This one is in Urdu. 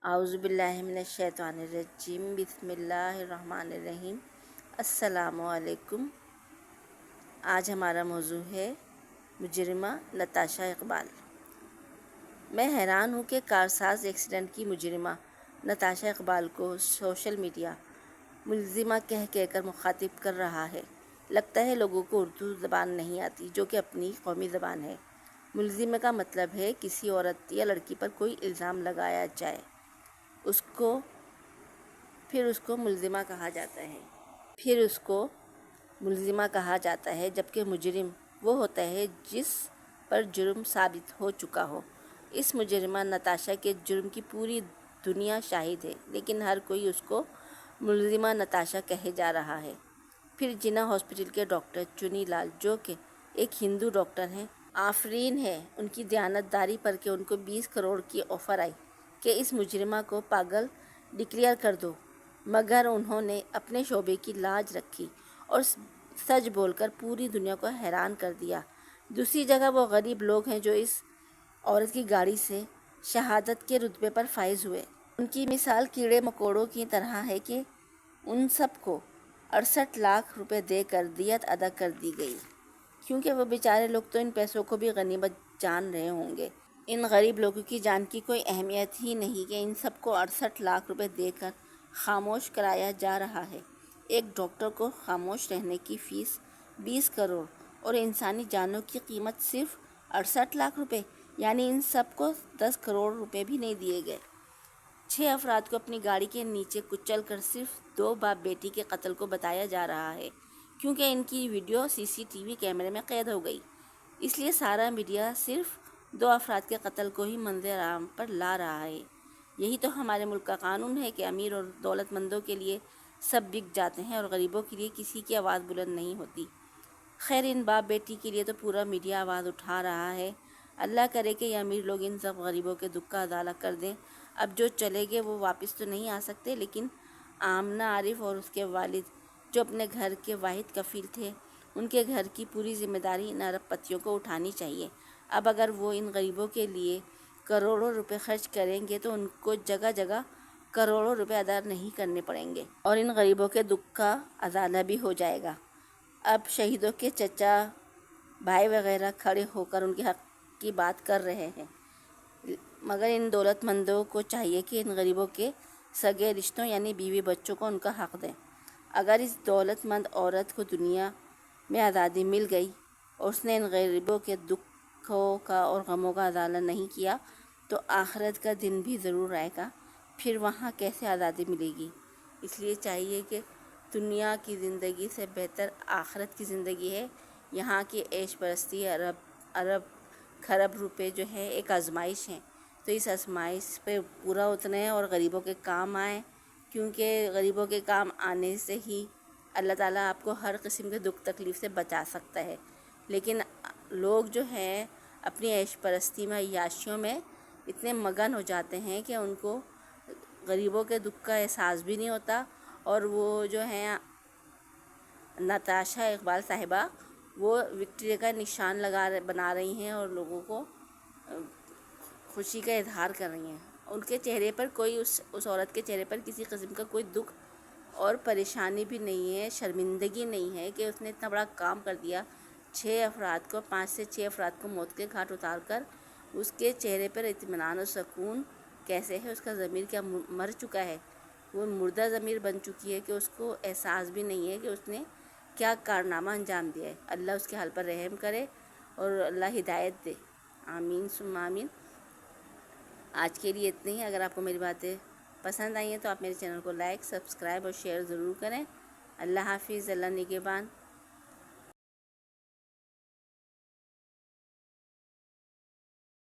اعوذ باللہ من الشیطان الرجیم بسم اللہ الرحمن الرحیم۔ السلام علیکم۔ آج ہمارا موضوع ہے مجرمہ نتاشا اقبال۔ میں حیران ہوں کہ کارساز ایکسیڈنٹ کی مجرمہ نتاشا اقبال کو سوشل میڈیا ملزمہ کہہ کر مخاطب کر رہا ہے۔ لگتا ہے لوگوں کو اردو زبان نہیں آتی، جو کہ اپنی قومی زبان ہے۔ ملزمہ کا مطلب ہے کسی عورت یا لڑکی پر کوئی الزام لگایا جائے، پھر اس کو ملزمہ کہا جاتا ہے، جبکہ مجرم وہ ہوتا ہے جس پر جرم ثابت ہو چکا ہو۔ اس مجرمہ نتاشا کے جرم کی پوری دنیا شاہد ہے، لیکن ہر کوئی اس کو ملزمہ نتاشا کہے جا رہا ہے۔ پھر جناح ہاسپٹل کے ڈاکٹر چنی لال، جو کہ ایک ہندو ڈاکٹر ہیں، آفرین ہے ان کی دیانت داری پر کہ ان کو 20 کروڑ کی آفر آئی کہ اس مجرمہ کو پاگل ڈکلیئر کر دو، مگر انہوں نے اپنے شعبے کی لاج رکھی اور سچ بول کر پوری دنیا کو حیران کر دیا۔ دوسری جگہ وہ غریب لوگ ہیں جو اس عورت کی گاڑی سے شہادت کے رتبے پر فائز ہوئے۔ ان کی مثال کیڑے مکوڑوں کی طرح ہے کہ ان سب کو 68 لاکھ روپے دے کر دیت ادا کر دی گئی، کیونکہ وہ بیچارے لوگ تو ان پیسوں کو بھی غنیمت جان رہے ہوں گے۔ ان غریب لوگوں کی جان کی کوئی اہمیت ہی نہیں کہ ان سب کو 68 لاکھ روپے دے کر خاموش کرایا جا رہا ہے۔ ایک ڈاکٹر کو خاموش رہنے کی فیس 20 کروڑ اور انسانی جانوں کی قیمت صرف 68 لاکھ روپے، یعنی ان سب کو 10 کروڑ روپے بھی نہیں دیے گئے۔ 6 افراد کو اپنی گاڑی کے نیچے کچل کر صرف 2 باپ بیٹی کے قتل کو بتایا جا رہا ہے، کیونکہ ان کی ویڈیو CCTV کیمرے میں قید ہو گئی۔ اس لیے سارا میڈیا صرف 2 افراد کے قتل کو ہی منظر عام پر لا رہا ہے۔ یہی تو ہمارے ملک کا قانون ہے کہ امیر اور دولت مندوں کے لیے سب بک جاتے ہیں اور غریبوں کے لیے کسی کی آواز بلند نہیں ہوتی۔ خیر، ان باپ بیٹی کے لیے تو پورا میڈیا آواز اٹھا رہا ہے۔ اللہ کرے کہ یہ امیر لوگ ان سب غریبوں کے دکھ کا ازالہ کر دیں۔ اب جو چلے گئے وہ واپس تو نہیں آ سکتے، لیکن آمنہ عارف اور اس کے والد، جو اپنے گھر کے واحد کفیل تھے، ان کے گھر کی پوری ذمہ داری ان ارب پتیوں کو اٹھانی چاہیے۔ اب اگر وہ ان غریبوں کے لیے کروڑوں روپے خرچ کریں گے تو ان کو جگہ جگہ کروڑوں روپے ادا نہیں کرنے پڑیں گے، اور ان غریبوں کے دکھ کا ازالہ بھی ہو جائے گا۔ اب شہیدوں کے چچا، بھائی وغیرہ کھڑے ہو کر ان کے حق کی بات کر رہے ہیں، مگر ان دولت مندوں کو چاہیے کہ ان غریبوں کے سگے رشتوں یعنی بیوی بچوں کو ان کا حق دیں۔ اگر اس دولت مند عورت کو دنیا میں آزادی مل گئی اور اس نے ان غریبوں کے دکھوں کا اور غموں کا ازالہ نہیں کیا تو آخرت کا دن بھی ضرور آئے گا، پھر وہاں کیسے آزادی ملے گی؟ اس لیے چاہیے کہ دنیا کی زندگی سے بہتر آخرت کی زندگی ہے۔ یہاں کی عیش پرستی ارب خرب روپے جو ہے ایک آزمائش ہے، تو اس آزمائش پہ پورا اتریں اور غریبوں کے کام آئیں، کیونکہ غریبوں کے کام آنے سے ہی اللہ تعالیٰ آپ کو ہر قسم کے دکھ تکلیف سے بچا سکتا ہے۔ لیکن لوگ جو ہیں اپنی عیش پرستی میں، عیاشیوں میں اتنے مگن ہو جاتے ہیں کہ ان کو غریبوں کے دکھ کا احساس بھی نہیں ہوتا، اور وہ جو ہیں نتاشا اقبال صاحبہ، وہ وکٹری کا نشان بنا رہی ہیں اور لوگوں کو خوشی کا اظہار کر رہی ہیں۔ ان کے چہرے پر کوئی اس عورت کے چہرے پر کسی قسم کا کوئی دکھ اور پریشانی بھی نہیں ہے، شرمندگی نہیں ہے کہ اس نے اتنا بڑا کام کر دیا۔ 5 سے 6 افراد کو موت کے گھاٹ اتار کر اس کے چہرے پر اطمینان و سکون کیسے ہے؟ اس کا ضمیر کیا مر چکا ہے؟ وہ مردہ ضمیر بن چکی ہے کہ اس کو احساس بھی نہیں ہے کہ اس نے کیا کارنامہ انجام دیا ہے۔ اللہ اس کے حال پر رحم کرے اور اللہ ہدایت دے، آمین ثم آمین۔ آج کے لیے اتنے ہی۔ اگر آپ کو میری باتیں پسند آئی ہیں تو آپ میرے چینل کو لائک، سبسکرائب اور شیئر ضرور کریں۔ اللہ حافظ، اللہ نگہبان۔